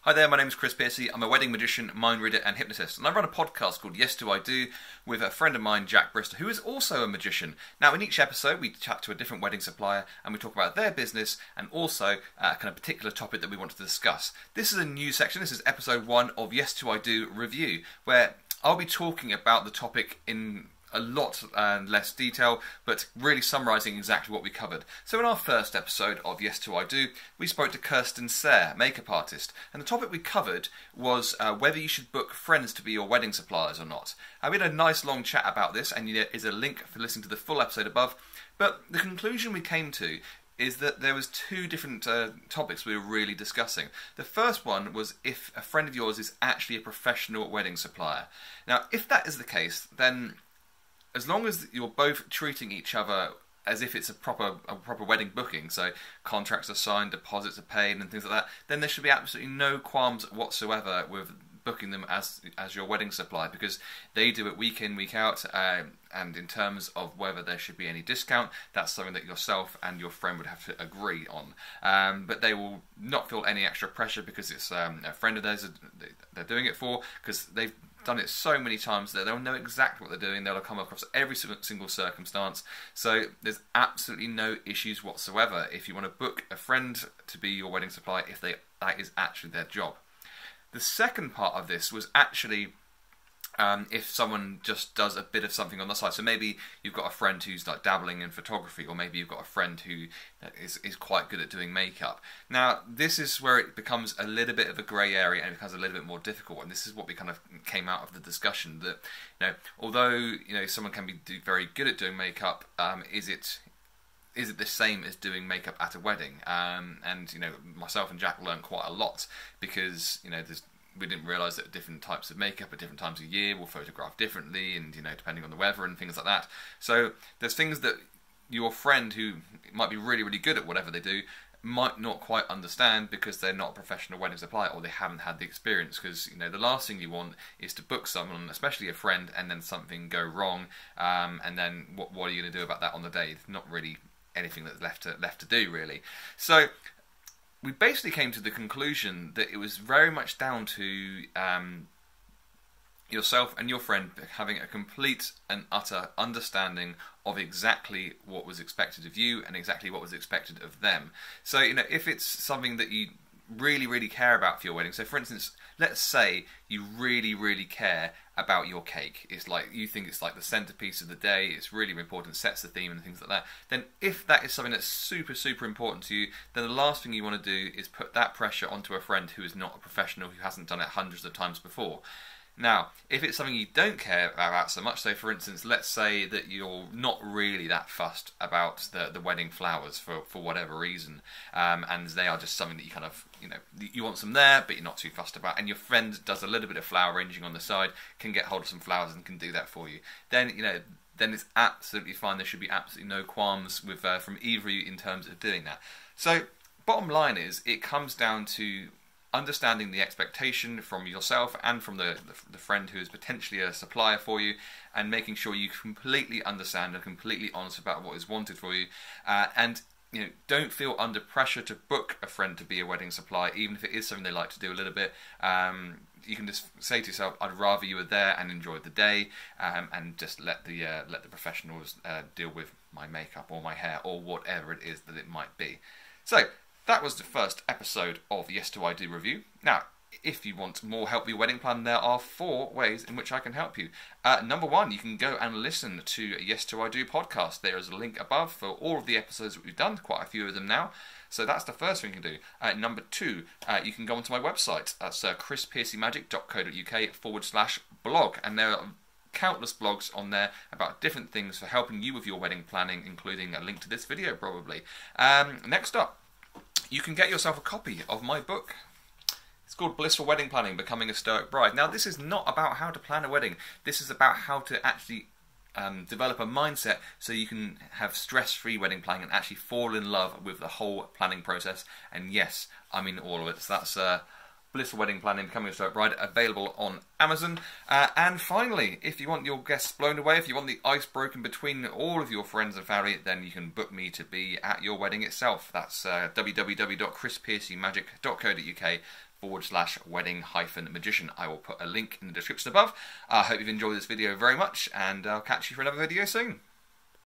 Hi there, my name is Chris Piercy. I'm a wedding magician, mind reader and hypnotist, and I run a podcast called Yes Do I Do with a friend of mine, Jack Brister, who is also a magician. Now, in each episode, we chat to a different wedding supplier and we talk about their business and also a kind of particular topic that we want to discuss. This is a new section. This is episode 1 of Yes Do I Do Review, where I'll be talking about the topic in a lot less detail, but really summarising exactly what we covered. So in our first episode of Yes Do I Do, we spoke to Kirsten Sayre, makeup artist, and the topic we covered was whether you should book friends to be your wedding suppliers or not. We had a nice long chat about this, and there is a link for listening to the full episode above, but the conclusion we came to is that there was two different topics we were really discussing. The first one was if a friend of yours is actually a professional wedding supplier. Now, if that is the case, then as long as you're both treating each other as if it's a proper wedding booking, so contracts are signed, deposits are paid and things like that, then there should be absolutely no qualms whatsoever with booking them as your wedding supplier, because they do it week in, week out, and in terms of whether there should be any discount, that's something that yourself and your friend would have to agree on. But they will not feel any extra pressure because it's a friend of theirs they're doing it for, because they've done it so many times that they'll know exactly what they're doing. They'll come across every single circumstance, so there's absolutely no issues whatsoever if you want to book a friend to be your wedding supplier if that is actually their job. The second part of this was actually if someone just does a bit of something on the side. So maybe you've got a friend who's like dabbling in photography, or maybe you've got a friend who is quite good at doing makeup. Now, this is where it becomes a little bit of a grey area and it becomes a little bit more difficult. And this is what we kind of came out of the discussion, that although someone can be very good at doing makeup, is it the same as doing makeup at a wedding? And myself and Jack learned quite a lot, because we didn't realise that different types of makeup at different times of year will photograph differently, and depending on the weather and things like that. So there's things that your friend, who might be really, really good at whatever they do, might not quite understand because they're not a professional wedding supplier, or they haven't had the experience. Because the last thing you want is to book someone, especially a friend, and then something go wrong, and then what are you going to do about that on the day? There's not really anything that's left to do, really. So we basically came to the conclusion that it was very much down to yourself and your friend having a complete and utter understanding of exactly what was expected of you and exactly what was expected of them. So, if it's something that you really, really care about for your wedding, so for instance, let's say you really, really care about your cake. It's like, you think it's like the centerpiece of the day, it's really important, sets the theme and things like that. Then if that is something that's super, super important to you, then the last thing you want to do is put that pressure onto a friend who is not a professional, who hasn't done it hundreds of times before. Now, if it's something you don't care about so much, so for instance, let's say that you're not really that fussed about the wedding flowers for whatever reason, and they are just something that you kind of, you want some there, but you're not too fussed about, and your friend does a little bit of flower arranging on the side, can get hold of some flowers and can do that for you, then, then it's absolutely fine. There should be absolutely no qualms with from either of you in terms of doing that. So, bottom line is, it comes down to understanding the expectation from yourself and from the friend who is potentially a supplier for you, and making sure you completely understand and completely honest about what is wanted for you, and don't feel under pressure to book a friend to be a wedding supplier, even if it is something they like to do a little bit. You can just say to yourself, I'd rather you were there and enjoyed the day, and just let the professionals deal with my makeup or my hair or whatever it is that it might be. So that was the first episode of Yes Do I Do Review. Now, if you want more help with your wedding plan, there are 4 ways in which I can help you. Number 1, you can go and listen to Yes Do I Do podcast. There is a link above for all of the episodes that we've done, quite a few of them now. So that's the first thing you can do. Number 2, you can go onto my website. That's chrispiercymagic.co.uk/blog. And there are countless blogs on there about different things for helping you with your wedding planning, including a link to this video probably. Next up, you can get yourself a copy of my book. It's called Blissful Wedding Planning, Becoming a Stoic Bride. Now, this is not about how to plan a wedding. This is about how to actually develop a mindset so you can have stress-free wedding planning and actually fall in love with the whole planning process. And yes, I mean all of it. So that's Blissful Wedding Planning, Becoming a Stoic Bride, available on Amazon. And finally, if you want your guests blown away, if you want the ice broken between all of your friends and family, then you can book me to be at your wedding itself. That's www.chrispiercymagic.co.uk youtube.com/wedding-magician. I will put a link in the description above. I hope you've enjoyed this video very much, and I'll catch you for another video soon.